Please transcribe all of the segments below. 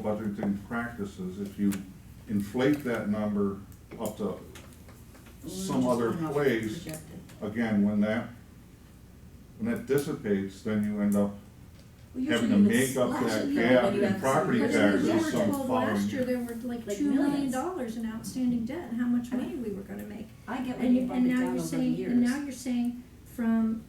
budgeting practices, if you inflate that number up to some other place, again, when that dissipates, then you end up having to make up that gap in property taxes We were some told following last year year. there were like Like $2 million millions. in outstanding debt, and how much money we were gonna make. I get when And you bump it now down you're over the saying, years. and now you're saying from,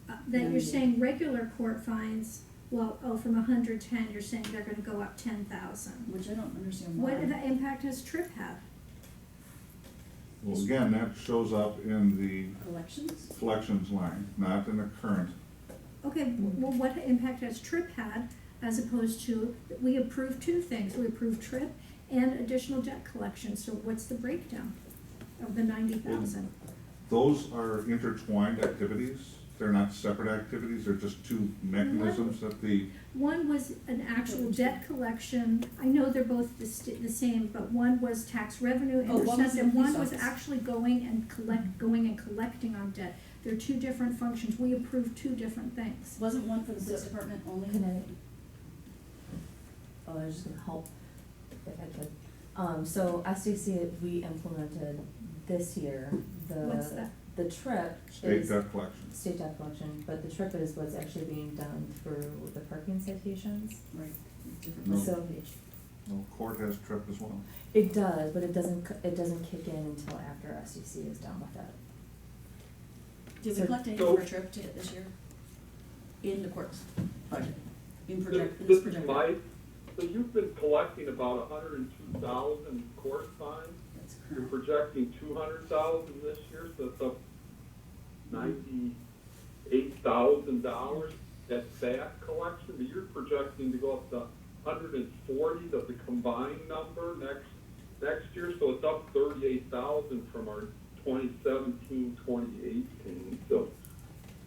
that No, you're you- saying regular court fines, well, from 110, you're saying they're gonna go up 10,000. Which I don't understand why. What impact has TRIP had? Well, again, that shows up in the Collections? collections line, not in the current. Okay, well, what impact has TRIP had as opposed to, we approved two things, we approved TRIP and additional debt collection, so what's the breakdown of the 90,000? Those are intertwined activities. They're not separate activities. They're just two mechanisms that the, One was an actual debt collection, I know they're both the same, but one was tax revenue Oh, one was intercept, the and one police was office. actually going and collecting on debt. They're two different functions, we approved two different things. Wasn't one for the police department only? Can I? Oh, I was just gonna help if I could. So SDC, we implemented this year, What's that? the trip state is debt collection. state debt collection, but the trip is what's actually being done through the parking citations. Right. Different No. So page. Well, court has TRIP as well. it does, but it doesn't kick in until after SDC is done with it. Did we So- collect any So- for a trip to this year? In the court's budget? In This project, this is projected? my, so you've been collecting about 102,000 court fines. That's You're current. projecting 200,000 this year, so that's up $98,000. That's that collection, but you're projecting to go up to 140, the combined number next year, so it's up 38,000 from our 2017, 2018. So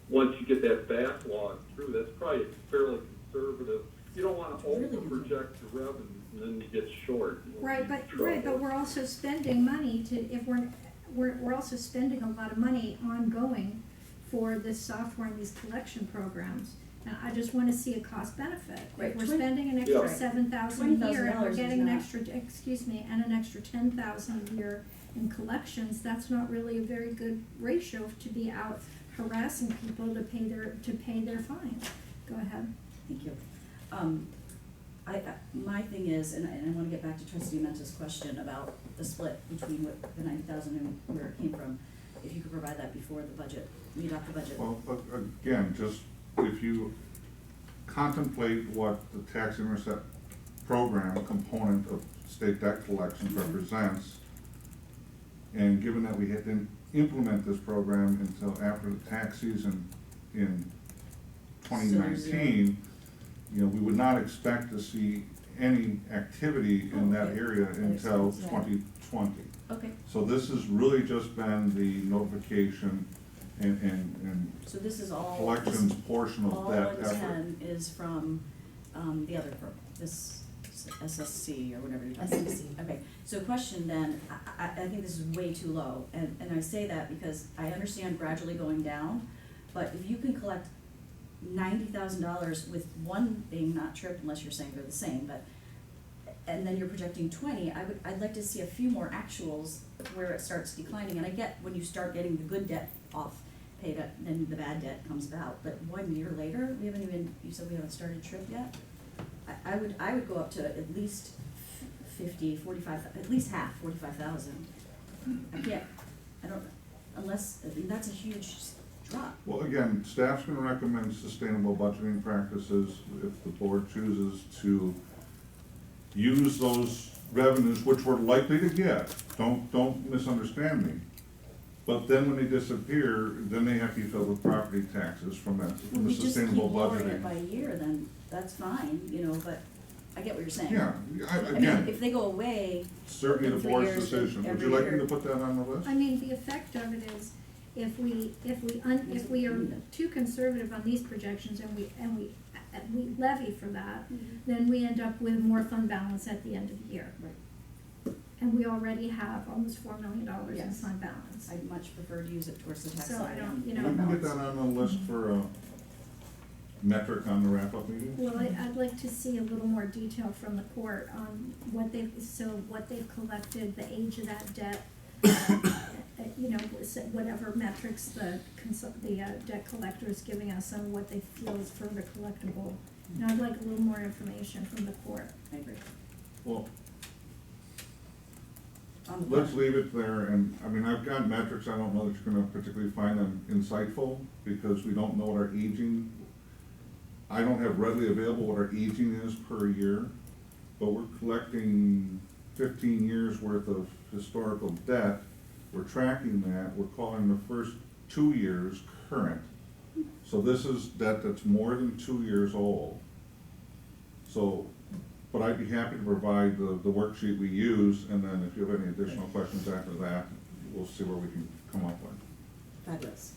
once you get that backlog through, that's probably fairly conservative. You don't want to Really over-project your revenues and then you get short. Right, but we're also spending money if we're also spending a lot of money ongoing for this software and these collection programs. And I just wanna see a cost benefit. Right, If we're spending an extra Yeah. 7,000 a year and we're $20,000 getting an is extra, and an extra 10,000 a year in collections, that's not really a very good ratio to be out harassing people to pay their fines. Go ahead. Thank you. My thing is, and I wanna get back to trustee Menta's question about the split between what the 90,000 and where it came from. If you could provide that before the budget, we adopt the budget. Well, again, just if you contemplate what the tax intercept program component of state debt collections represents, and given that we didn't implement this program until after the tax season in 2019, you know, we would not expect to see any activity in that area until 2020. Okay, So this has really just been the notification and so this is all. collections portion of All that 110 effort. is from, the other program, this SSC or whatever you're talking about. SSC. Okay, so question then, I think this is way too low, and I say that because I understand gradually going down, but if you can collect $90,000 with one being not tripped, unless you're saying they're the same, but, and then you're projecting 20, I'd like to see a few more actuals where it starts declining, and I get when you start getting the good debt off, paid up, then the bad debt comes about, but 1 year later, we haven't even, you said we haven't started trip yet? I would go up to at least 50, 45, at least half, 45,000. I can't, I don't, unless, I mean, that's a huge drop. Well, again, staff's gonna recommend sustainable budgeting practices if the board chooses to use those revenues, which we're likely to get. Don't misunderstand me. But then when they disappear, then they have to be filled with property taxes from the sustainable We just keep lowering it budgeting. by year, then that's fine, you know, but I get what you're saying. Yeah, I mean, again, if they go away, certainly the in 3 board's years, decision. Would you every like me year. to put that on the list? I mean, the effect of it is, if we are too conservative on these projections and we levy for that, then we end up with more fund balance at the end of the year. Right. And we already have almost $4 million in Yes. fund balance. I'd much prefer to use it towards the tax So I levy. don't, you We know. can get that on the list for metric on the wrap-up meeting? Well, I'd like to see a little more detail from the court on what they've collected, the age of that debt, you know, whatever metrics the debt collector is giving us on what they feel is further collectible. And I'd like a little more information from the court. I agree. Well, On the let's leave it there, and, I mean, I've got metrics, I don't know that you're gonna particularly find them insightful, because we don't know what our aging, I don't have readily available what our aging is per year, but we're collecting 15 years worth of historical debt, we're tracking that, we're calling the first 2 years current. So this is debt that's more than 2 years old. So, but I'd be happy to provide the worksheet we use, and then if you have any additional questions after that, we'll see where we can come up with. Fabulous.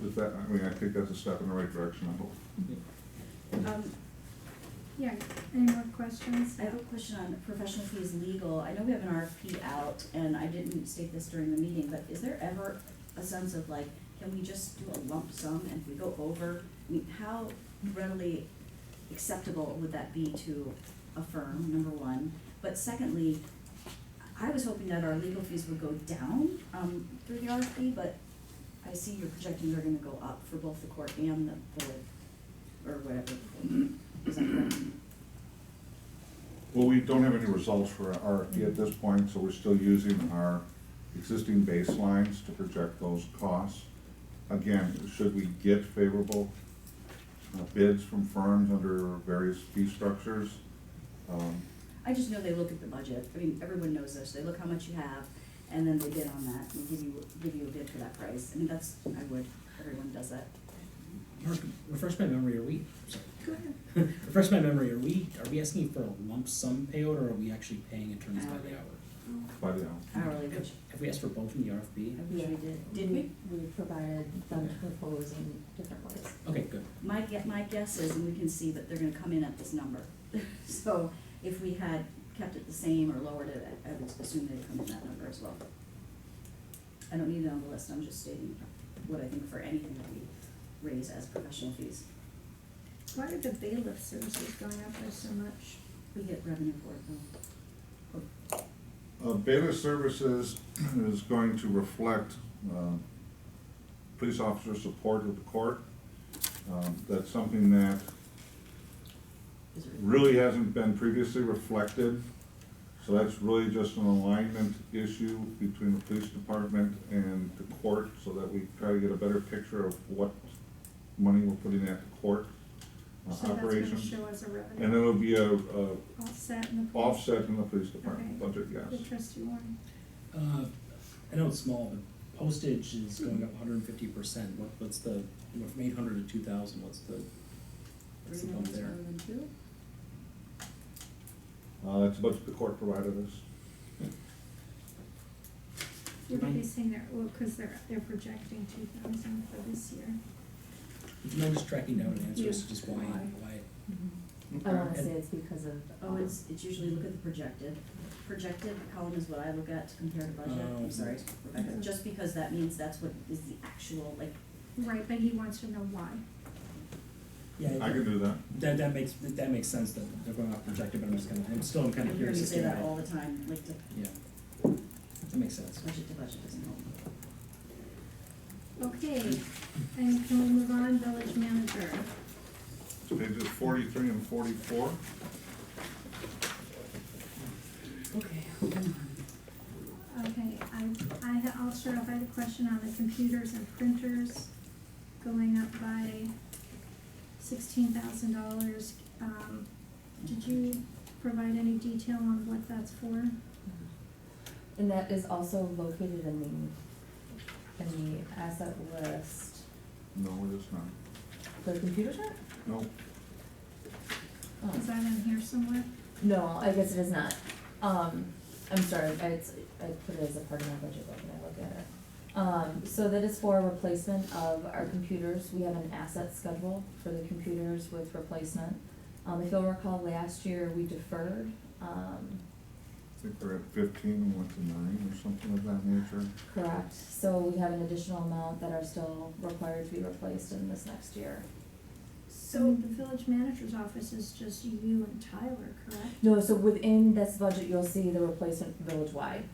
With that, I mean, I think that's a step in the right direction, I hope. Yeah, any more questions? I have a question on professional fees legal. I know we have an RFP out, and I didn't state this during the meeting, but is there ever a sense of like, can we just do a lump sum, and if we go over, I mean, how readily acceptable would that be to a firm, number one? But secondly, I was hoping that our legal fees would go down, through the RFP, but I see you're projecting they're gonna go up for both the court and the or whatever. Is that correct? Well, we don't have any results for our RFP at this point, so we're still using our existing baselines to project those costs. Again, should we get favorable bids from firms under various fee structures? I just know they look at the budget. I mean, everyone knows this. They look how much you have, and then they bid on that and give you a bid for that price. I mean, everyone does that. Mark, refresh my memory, Go ahead. refresh my memory, are we asking for a lump sum payout, or are we actually paying attorneys by the Hourly. hour? By the hour. Hourly, which Have we asked for both in the I RFP? wish we did. Did we? We provided them to propose in different ways. Okay, good. My guess is, and we can see that they're gonna come in at this number. So if we had kept it the same or lowered it, I would assume they'd come in that number as well. I don't need it on the list, I'm just stating what I think for anything that we raise as professional fees. Why are the bailiff services going up by so much? We get revenue for it though. Bailiff services is going to reflect police officer support of the court. That's something that Is it- really hasn't been previously reflected. So that's really just an alignment issue between the police department and the court, so that we try to get a better picture of what money we're putting at the court So operations. that's gonna show as a revenue. And it'll be a Offset in the. police- offset in the police department Okay. budget, yes. Good, trustee Warren. I know it's small, but postage is going up 150%. What's the, from 800 to 2,000, what's the Three bump minutes there? rather than two? That's the budget the court provided us. What are they saying there? Well, cause they're projecting 2,000 for this year. Would you mind just tracking down an answer as to just why? I wanna say it's because of. Oh, it's usually look at the projected. Projected column is what I look at to compare to budget. Oh. I'm sorry, Rebecca, just because that means that's what is the actual, like, Right, but he wants to know why. Yeah, I can do that. that makes sense that they're going off projected, but I'm kind you of hear me curious as say to that why. all the time, like, Yeah, that makes sense. budget to budget doesn't help. Okay, and can we move on, village manager? Pages 43 and 44. Okay, hold on. Okay, I'll start off, I had a question on the computers and printers going up by $16,000. Did you provide any detail on what that's for? And that is also located in the asset list. No, it is not. The computer shop? No. Oh. Is that in here somewhere? No, I guess it is not. I'm sorry, I put it as a part of my budget book when I look at it. So that is for replacement of our computers. We have an asset schedule for the computers with replacement. If you'll recall, last year we deferred, I think we're at 15 and went to 9 or something of that nature. correct. So we have an additional amount that are still required to be replaced in this next year. So the village manager's office is just you and Tyler, correct? No, so within this budget, you'll see the replacement village-wide.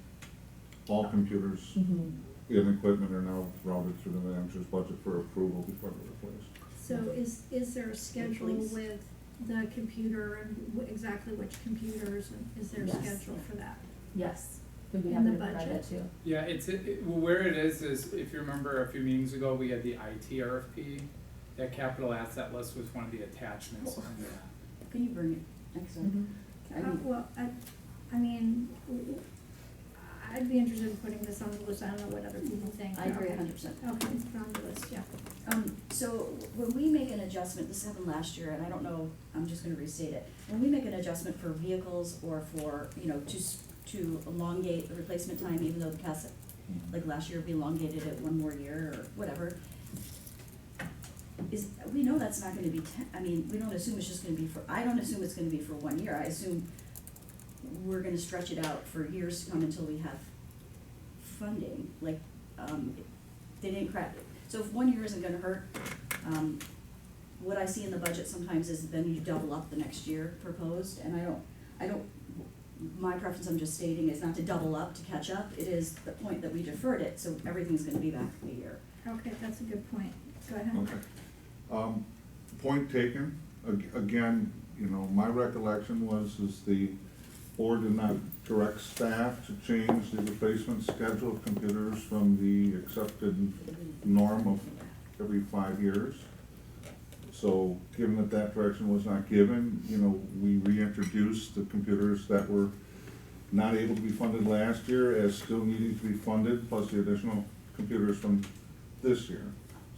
All computers Mm-hmm. and equipment are now routed through the manager's budget for approval before they're replaced. So is there a schedule Please. with the computer and exactly which computers, and is there a Yes. schedule for that? Yes, we'd be In happy the to provide budget? that too. Yeah, where it is, if you remember a few meetings ago, we had the IT RFP. That capital asset list was one of the attachments on that. Can you bring it next time? I mean, Well, I mean, I'd be interested in putting this on the list, I don't know what other people think. I agree Okay. 100%. Okay, put on the list, yeah. So when we make an adjustment, this happened last year, and I don't know, I'm just gonna restate it. When we make an adjustment for vehicles or for, to elongate the replacement time, even though the past, like last year, we elongated it one more year or whatever, we know that's not gonna be we don't assume it's just gonna be I don't assume it's gonna be for 1 year. I assume we're gonna stretch it out for years to come until we have funding, they didn't crack it. So if 1 year isn't gonna hurt, what I see in the budget sometimes is then you double up the next year proposed, and I don't, my preference, I'm just stating, is not to double up to catch up, it is the point that we deferred it, so everything's gonna be back a year. Okay, that's a good point, go ahead. Okay. Point taken. Again, my recollection is the board did not direct staff to change the replacement schedule of computers from the accepted norm of every 5 years. So given that direction was not given, we reintroduced the computers that were not able to be funded last year as still needing to be funded, plus the additional computers from this year.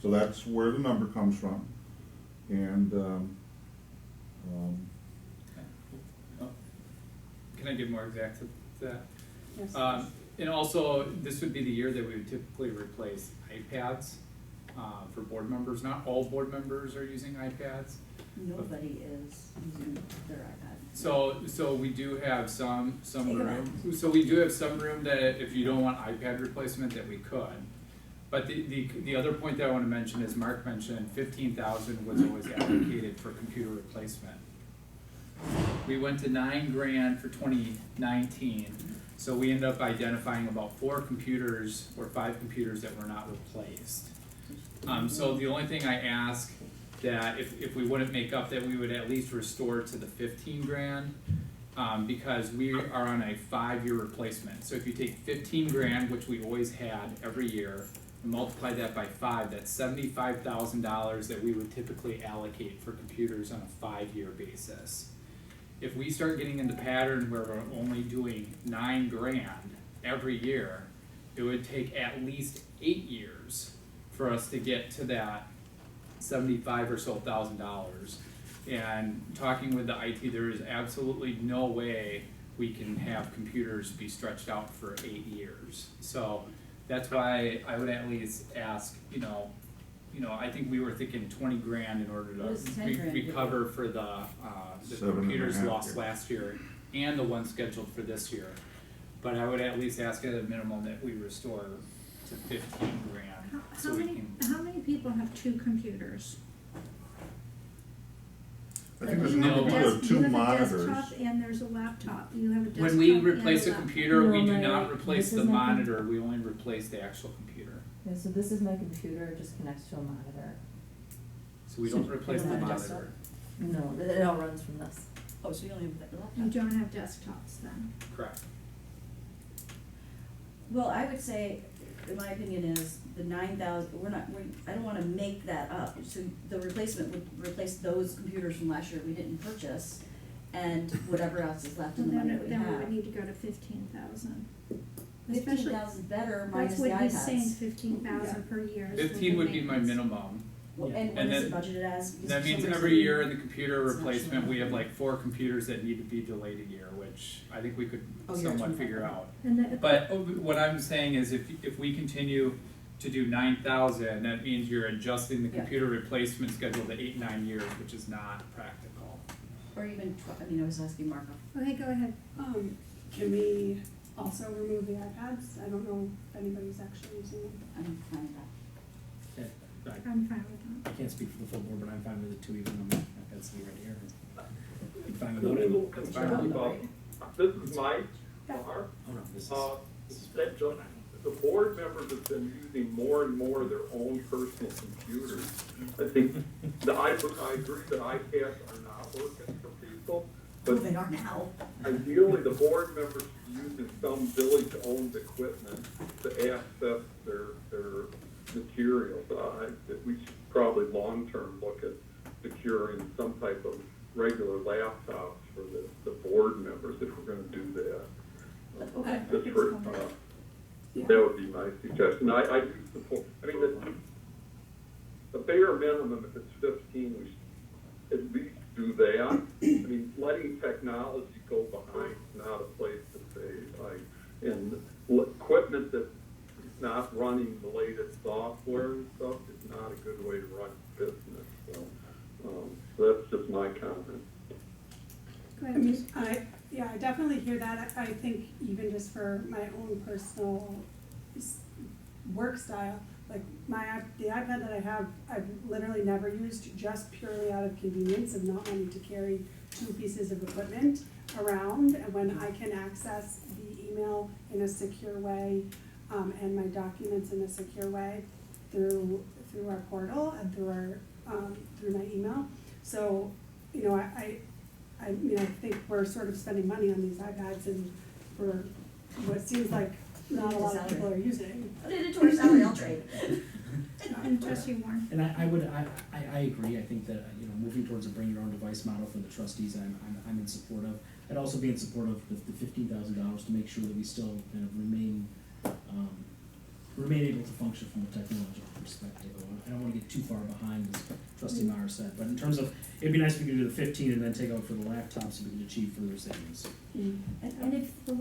So that's where the number comes from. And, Can I get more exact to that? Yes. And also, this would be the year that we would typically replace iPads for board members. Not all board members are using iPads. Nobody is using their iPad. So we do have some Take 'em room. So we do have some room that if you don't want iPad replacement, that we could. But the other point that I wanna mention is Mark mentioned 15,000 was always allocated for computer replacement. We went to $9,000 for 2019, so we ended up identifying about 4 computers or 5 computers that were not replaced. So the only thing I ask that if we wouldn't make up, that we would at least restore to the 15,000, because we are on a 5-year replacement. So if you take 15,000, which we always had every year, and multiply that by 5, that's $75,000 that we would typically allocate for computers on a 5-year basis. If we start getting into pattern where we're only doing $9,000 every year, it would take at least 8 years for us to get to that $75,000 or so. And talking with the IT, there is absolutely no way we can have computers be stretched out for 8 years. So that's why I would at least ask, I think we were thinking 20,000 in order What is to 10,000? recover for the 7.5 computers lost years. last year and the one scheduled for this year. But I would at least ask at a minimum that we restore to 15,000, so we can. How many people have 2 computers? I think there's a You have a number desk- of 2 monitors. You have a desktop and there's a laptop, you have a desktop When we and replace a laptop. computer, we No, do my- not replace this the is my com- monitor, we only replace the actual computer. Yeah, so this is my computer, it just connects to a monitor. So we don't replace you the don't have a monitor. desktop? No, it all runs from this. Oh, so you only have the laptop? You don't have desktops then? Correct. Well, I would say, in my opinion, is the 9,000, I don't wanna make that up. So the replacement would replace those computers from last year we didn't purchase, and whatever else is left in the Then money that we then we would have. need to go to 15,000. 15,000 better minus That's the what he's saying, iPads. 15,000 per year. is what 15 the would be my maintenance. minimum. Well, Yeah. and what And is it then- budgeted as? Because That for means some every reason- year in the computer It's not replacement, we showing. have like 4 computers that need to be delayed a year, which I think we could Oh, you're somewhat 25. figure out. And the- But what I'm saying is if we continue to do 9,000, that means you're adjusting the Yeah. computer replacement schedule to 8-9 years, which is not practical. Or even, I was asking Marco. Okay, go ahead. Can we also remove the iPads? I don't know if anybody's actually using them. I'm fine with that. I'm fine with that. I can't speak for the full board, but I'm fine with it too, even though I've got something right here. I'm fine I'm with a little it. concerned about, this is Mike, Mark. Oh, no, this is. That the board members have been using more and more of their own personal computers. I think, I agree that iPads are not working for people, Well, but they are now. ideally, the board members should be using some village-owned equipment to access their materials. That we should probably long-term look at securing some type of regular laptops for the board members if we're gonna do that. Okay. Just for, that would be my suggestion. I do support, I mean, the bare minimum, if it's 15, we should at least do that. I mean, letting technology go behind is not a place to say, like, and equipment that's not running the latest software and stuff is not a good way to run business. So that's just my comment. Go I ahead, mean, Lisa. I definitely hear that. I think even just for my own personal work style, like the iPad that I have, I've literally never used, just purely out of convenience of not wanting to carry two pieces of equipment around. And when I can access the email in a secure way, and my documents in a secure way through our portal and through my email. So, you know, I mean, I think we're sort of spending money on these iPads and for what seems like not a lot of people are using. Put it into our salary, I'll trade. And trustee Warren. And I agree, I think that, you know, moving towards a bring your own device model for the trustees, I'm in support of. I'd also be in support of the $15,000 to make sure that we still kind of remain able to function from a technological perspective. I don't wanna get too far behind, as trustee Meyer said, but in terms of, it'd be nice if we could do the 15 and then take out for the laptops so we could achieve further savings. And if the